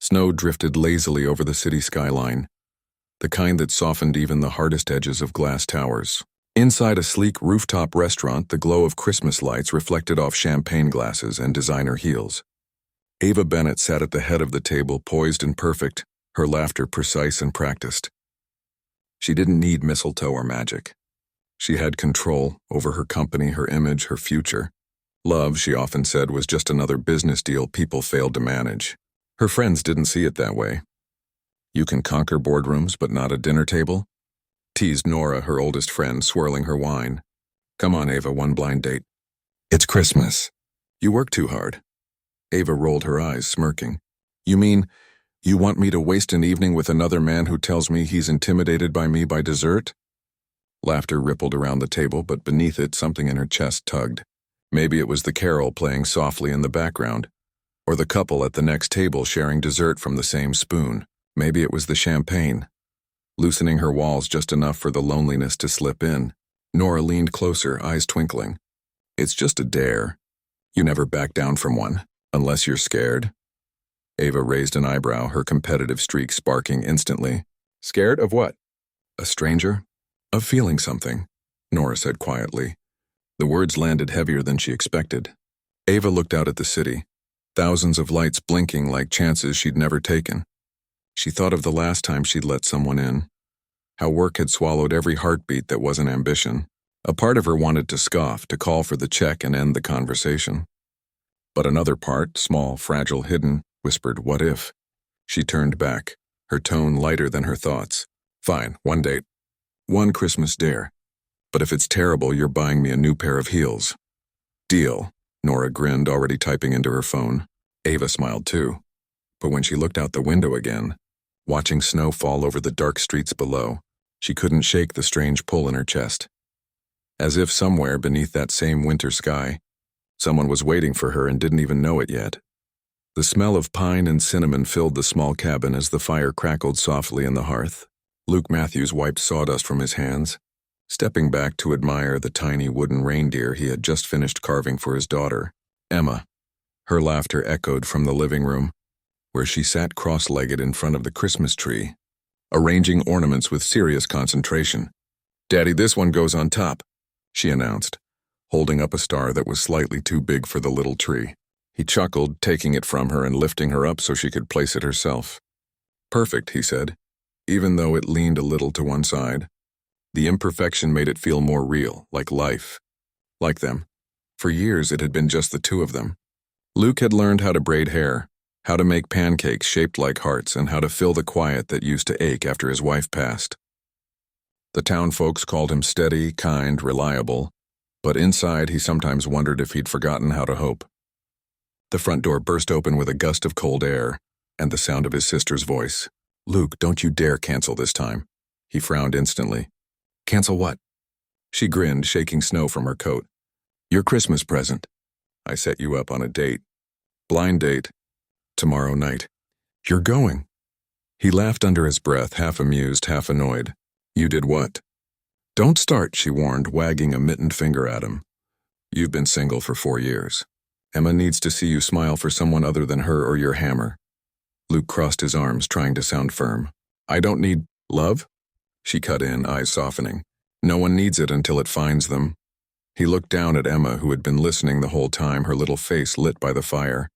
Snow drifted lazily over the city skyline, the kind that softened even the hardest edges of glass towers. Inside a sleek rooftop restaurant, the glow of Christmas lights reflected off champagne glasses and designer heels. Ava Bennett sat at the head of the table, poised and perfect, her laughter precise and practiced. She didn't need mistletoe or magic. She had control over her company, her image, her future. Love, she often said, was just another business deal people failed to manage. Her friends didn't see it that way. You can conquer boardrooms, but not a dinner table? Teased Nora, her oldest friend, swirling her wine. Come on, Ava, one blind date. It's Christmas. You work too hard. Ava rolled her eyes, smirking. You mean, you want me to waste an evening with another man who tells me he's intimidated by me by dessert? Laughter rippled around the table, but beneath it, something in her chest tugged. Maybe it was the carol playing softly in the background, or the couple at the next table sharing dessert from the same spoon. Maybe it was the champagne, loosening her walls just enough for the loneliness to slip in. Nora leaned closer, eyes twinkling. It's just a dare. You never back down from one, unless you're scared. Ava raised an eyebrow, her competitive streak sparking instantly. Scared of what? A stranger? Of feeling something, Nora said quietly. The words landed heavier than she expected. Ava looked out at the city, thousands of lights blinking like chances she'd never taken. She thought of the last time she'd let someone in, how work had swallowed every heartbeat that wasn't ambition. A part of her wanted to scoff, to call for the check and end the conversation. But another part, small, fragile, hidden, whispered, what if? She turned back, her tone lighter than her thoughts. Fine, one date. One Christmas dare. But if it's terrible, you're buying me a new pair of heels. Deal. Nora grinned, already typing into her phone. Ava smiled too. But when she looked out the window again, watching snow fall over the dark streets below, she couldn't shake the strange pull in her chest. As if somewhere beneath that same winter sky, someone was waiting for her and didn't even know it yet. The smell of pine and cinnamon filled the small cabin as the fire crackled softly in the hearth. Luke Matthews wiped sawdust from his hands, stepping back to admire the tiny wooden reindeer he had just finished carving for his daughter, Emma. Her laughter echoed from the living room, where she sat cross-legged in front of the Christmas tree, arranging ornaments with serious concentration. Daddy, this one goes on top, she announced, holding up a star that was slightly too big for the little tree. He chuckled, taking it from her and lifting her up so she could place it herself. Perfect, he said, even though it leaned a little to one side. The imperfection made it feel more real, like life. Like them. For years it had been just the two of them. Luke had learned how to braid hair, how to make pancakes shaped like hearts, and how to fill the quiet that used to ache after his wife passed. The town folks called him steady, kind, reliable, but inside he sometimes wondered if he'd forgotten how to hope. The front door burst open with a gust of cold air, and the sound of his sister's voice. Luke, don't you dare cancel this time. He frowned instantly. Cancel what? She grinned, shaking snow from her coat. Your Christmas present. I set you up on a date. Blind date. Tomorrow night. You're going. He laughed under his breath, half amused, half annoyed. You did what? Don't start, she warned, wagging a mittened finger at him. You've been single for 4 years. Emma needs to see you smile for someone other than her or your hammer. Luke crossed his arms, trying to sound firm. I don't need love? She cut in, eyes softening. No one needs it until it finds them. He looked down at Emma, who had been listening the whole time, her little face lit by the fire.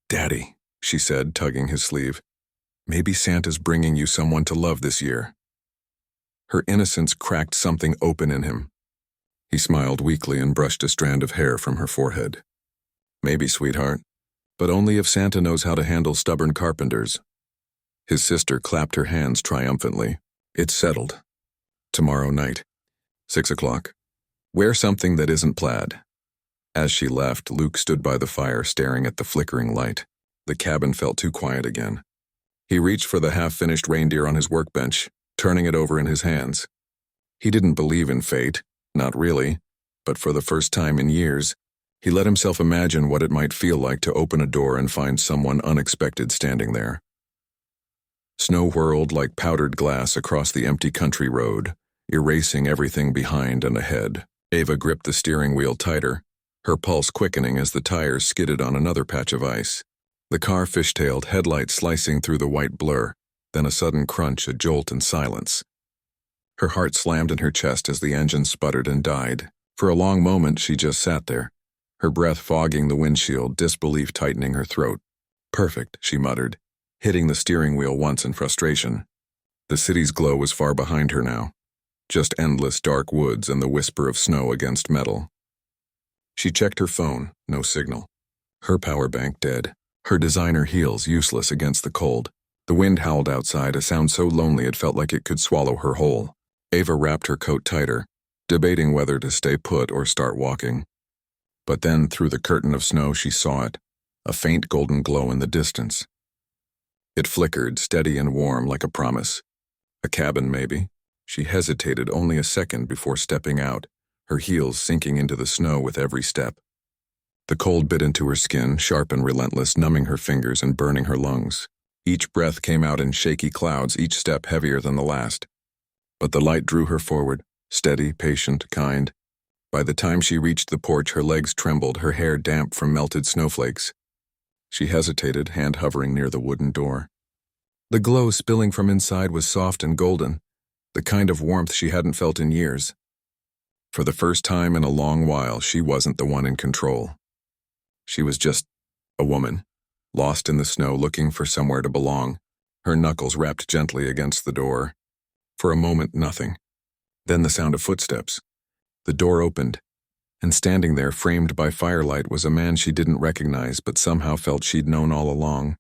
Daddy, she said, tugging his sleeve. Maybe Santa's bringing you someone to love this year. Her innocence cracked something open in him. He smiled weakly and brushed a strand of hair from her forehead. Maybe, sweetheart, but only if Santa knows how to handle stubborn carpenters. His sister clapped her hands triumphantly. It's settled. Tomorrow night. 6 o'clock. Wear something that isn't plaid. As she left, Luke stood by the fire staring at the flickering light. The cabin felt too quiet again. He reached for the half-finished reindeer on his workbench, turning it over in his hands. He didn't believe in fate, not really, but for the first time in years, he let himself imagine what it might feel like to open a door and find someone unexpected standing there. Snow whirled like powdered glass across the empty country road, erasing everything behind and ahead. Ava gripped the steering wheel tighter, her pulse quickening as the tires skidded on another patch of ice. The car fishtailed, headlights slicing through the white blur, then a sudden crunch, a jolt, and silence. Her heart slammed in her chest as the engine sputtered and died. For a long moment, she just sat there, her breath fogging the windshield, disbelief tightening her throat. Perfect, she muttered, hitting the steering wheel once in frustration. The city's glow was far behind her now, just endless dark woods and the whisper of snow against metal. She checked her phone, no signal. Her power bank dead, her designer heels useless against the cold. The wind howled outside, a sound so lonely it felt like it could swallow her whole. Ava wrapped her coat tighter, debating whether to stay put or start walking. But then, through the curtain of snow, she saw it, a faint golden glow in the distance. It flickered, steady and warm, like a promise. A cabin, maybe. She hesitated only a second before stepping out, her heels sinking into the snow with every step. The cold bit into her skin, sharp and relentless, numbing her fingers and burning her lungs. Each breath came out in shaky clouds, each step heavier than the last. But the light drew her forward, steady, patient, kind. By the time she reached the porch, her legs trembled, her hair damp from melted snowflakes. She hesitated, hand hovering near the wooden door. The glow spilling from inside was soft and golden, the kind of warmth she hadn't felt in years. For the first time in a long while, she wasn't the one in control. She was just a woman, lost in the snow, looking for somewhere to belong, her knuckles rapped gently against the door. For a moment, nothing. Then the sound of footsteps. The door opened, and standing there, framed by firelight, was a man she didn't recognize but somehow felt she'd known all along.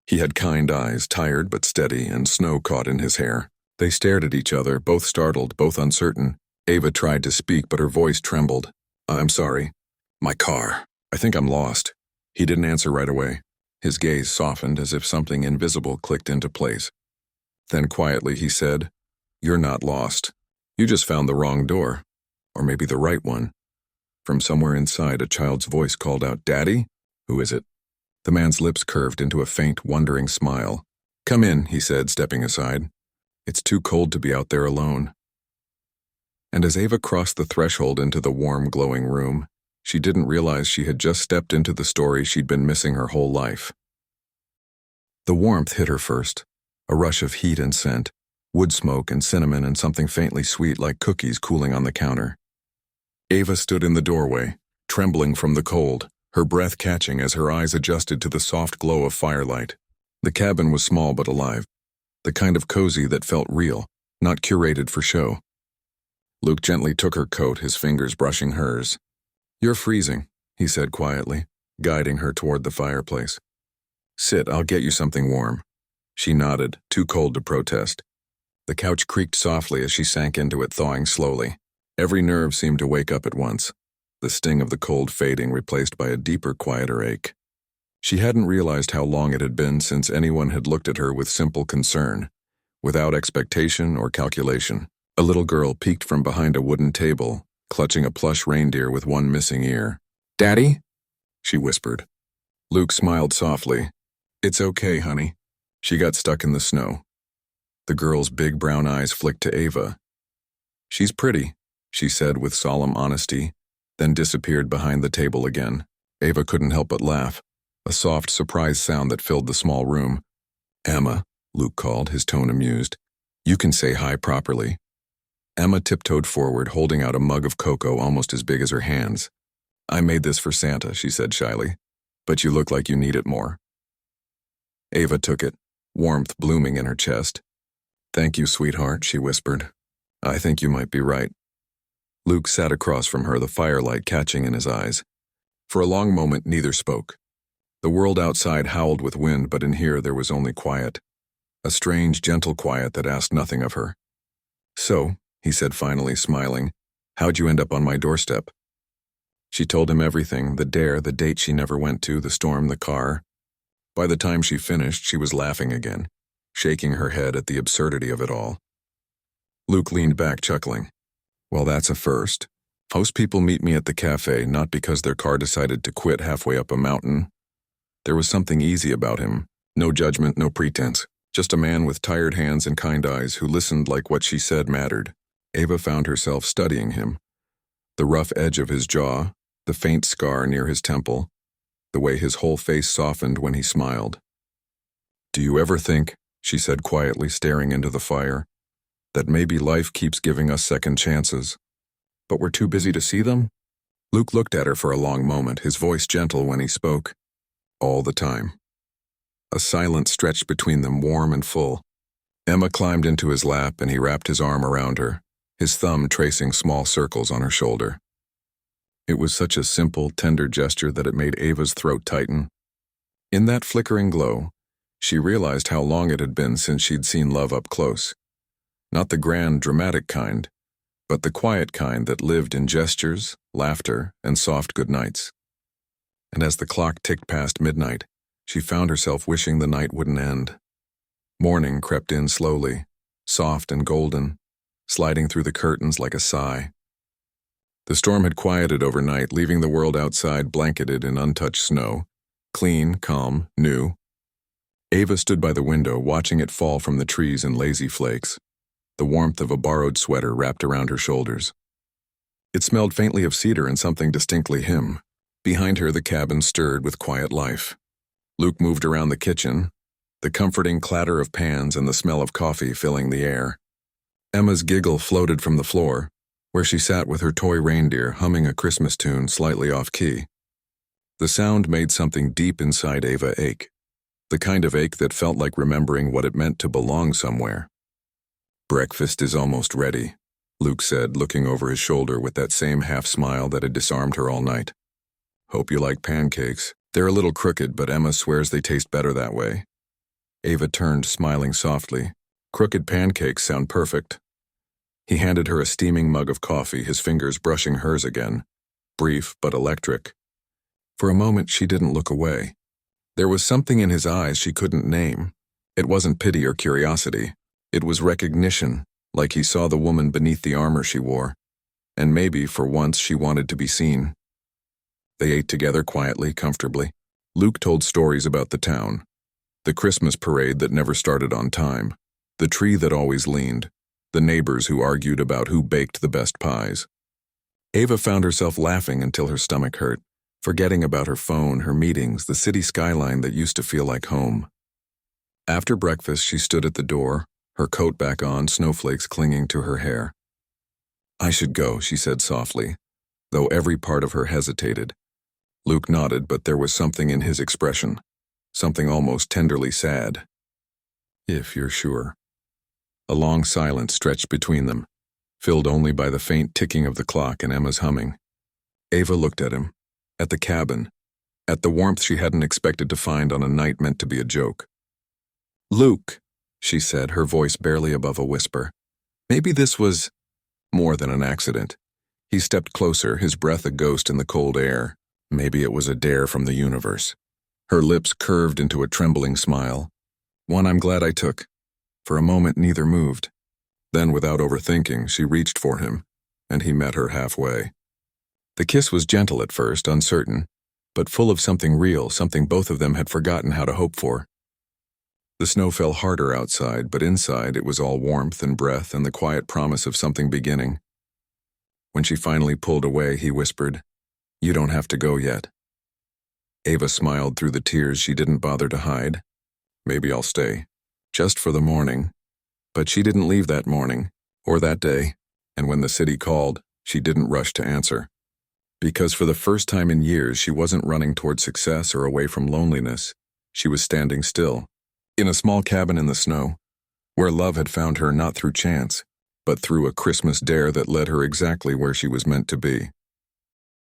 He had kind eyes, tired but steady, and snow caught in his hair. They stared at each other, both startled, both uncertain. Ava tried to speak, but her voice trembled. "I'm sorry. My car. I think I'm lost." He didn't answer right away. His gaze softened as if something invisible clicked into place. Then quietly he said, "You're not lost. You just found the wrong door. Or maybe the right one." From somewhere inside, a child's voice called out, "Daddy? Who is it?" The man's lips curved into a faint, wondering smile. "Come in," he said, stepping aside. "It's too cold to be out there alone." And as Ava crossed the threshold into the warm, glowing room, she didn't realize she had just stepped into the story she'd been missing her whole life. The warmth hit her first, a rush of heat and scent, wood smoke and cinnamon and something faintly sweet like cookies cooling on the counter. Ava stood in the doorway, trembling from the cold, her breath catching as her eyes adjusted to the soft glow of firelight. The cabin was small but alive, the kind of cozy that felt real, not curated for show. Luke gently took her coat, his fingers brushing hers. "You're freezing," he said quietly, guiding her toward the fireplace. "Sit, I'll get you something warm." She nodded, too cold to protest. The couch creaked softly as she sank into it, thawing slowly. Every nerve seemed to wake up at once, the sting of the cold fading, replaced by a deeper, quieter ache. She hadn't realized how long it had been since anyone had looked at her with simple concern, without expectation or calculation. A little girl peeked from behind a wooden table, clutching a plush reindeer with one missing ear. "Daddy?" she whispered. Luke smiled softly. "It's okay, honey." She got stuck in the snow. The girl's big brown eyes flicked to Ava. "She's pretty," she said with solemn honesty, then disappeared behind the table again. Ava couldn't help but laugh, a soft, surprised sound that filled the small room. "Emma," Luke called, his tone amused. "You can say hi properly." Emma tiptoed forward, holding out a mug of cocoa almost as big as her hands. "I made this for Santa," she said shyly, "but you look like you need it more." Ava took it, warmth blooming in her chest. "Thank you, sweetheart," she whispered. "I think you might be right." Luke sat across from her, the firelight catching in his eyes. For a long moment, neither spoke. The world outside howled with wind, but in here there was only quiet. A strange, gentle quiet that asked nothing of her. "So," he said finally, smiling, "how'd you end up on my doorstep?" She told him everything, the dare, the date she never went to, the storm, the car. By the time she finished, she was laughing again, shaking her head at the absurdity of it all. Luke leaned back, chuckling. "Well, that's a first. Most people meet me at the cafe not because their car decided to quit halfway up a mountain. There was something easy about him. No judgment, no pretense. Just a man with tired hands and kind eyes who listened like what she said mattered." Ava found herself studying him. The rough edge of his jaw, the faint scar near his temple, the way his whole face softened when he smiled. "Do you ever think," she said quietly, staring into the fire, "that maybe life keeps giving us second chances, but we're too busy to see them?" Luke looked at her for a long moment, his voice gentle when he spoke. "All the time." A silence stretched between them, warm and full. Emma climbed into his lap and he wrapped his arm around her, his thumb tracing small circles on her shoulder. It was such a simple, tender gesture that it made Ava's throat tighten. In that flickering glow, she realized how long it had been since she'd seen love up close. Not the grand, dramatic kind, but the quiet kind that lived in gestures, laughter, and soft goodnights. And as the clock ticked past midnight, she found herself wishing the night wouldn't end. Morning crept in slowly, soft and golden, sliding through the curtains like a sigh. The storm had quieted overnight, leaving the world outside blanketed in untouched snow, clean, calm, new. Ava stood by the window, watching it fall from the trees in lazy flakes, the warmth of a borrowed sweater wrapped around her shoulders. It smelled faintly of cedar and something distinctly him. Behind her, the cabin stirred with quiet life. Luke moved around the kitchen, the comforting clatter of pans and the smell of coffee filling the air. Emma's giggle floated from the floor, where she sat with her toy reindeer humming a Christmas tune slightly off-key. The sound made something deep inside Ava ache, the kind of ache that felt like remembering what it meant to belong somewhere. "Breakfast is almost ready," Luke said, looking over his shoulder with that same half-smile that had disarmed her all night. "Hope you like pancakes. They're a little crooked, but Emma swears they taste better that way." Ava turned, smiling softly. "Crooked pancakes sound perfect." He handed her a steaming mug of coffee, his fingers brushing hers again, brief but electric. For a moment, she didn't look away. There was something in his eyes she couldn't name. It wasn't pity or curiosity. It was recognition, like he saw the woman beneath the armor she wore. And maybe, for once, she wanted to be seen. They ate together quietly, comfortably. Luke told stories about the town, the Christmas parade that never started on time, the tree that always leaned, the neighbors who argued about who baked the best pies. Ava found herself laughing until her stomach hurt, forgetting about her phone, her meetings, the city skyline that used to feel like home. After breakfast, she stood at the door, her coat back on, snowflakes clinging to her hair. "I should go," she said softly, though every part of her hesitated. Luke nodded, but there was something in his expression, something almost tenderly sad. "If you're sure." A long silence stretched between them, filled only by the faint ticking of the clock and Emma's humming. Ava looked at him, at the cabin, at the warmth she hadn't expected to find on a night meant to be a joke. "Luke," she said, her voice barely above a whisper. Maybe this was more than an accident. He stepped closer, his breath a ghost in the cold air. Maybe it was a dare from the universe. Her lips curved into a trembling smile. One I'm glad I took. For a moment, neither moved. Then, without overthinking, she reached for him, and he met her halfway. The kiss was gentle at first, uncertain, but full of something real, something both of them had forgotten how to hope for. The snow fell harder outside, but inside it was all warmth and breath and the quiet promise of something beginning. When she finally pulled away, he whispered, "You don't have to go yet." Ava smiled through the tears she didn't bother to hide. "Maybe I'll stay. Just for the morning." But she didn't leave that morning, or that day, and when the city called, she didn't rush to answer. Because for the first time in years, she wasn't running toward success or away from loneliness. She was standing still, in a small cabin in the snow, where love had found her not through chance, but through a Christmas dare that led her exactly where she was meant to be.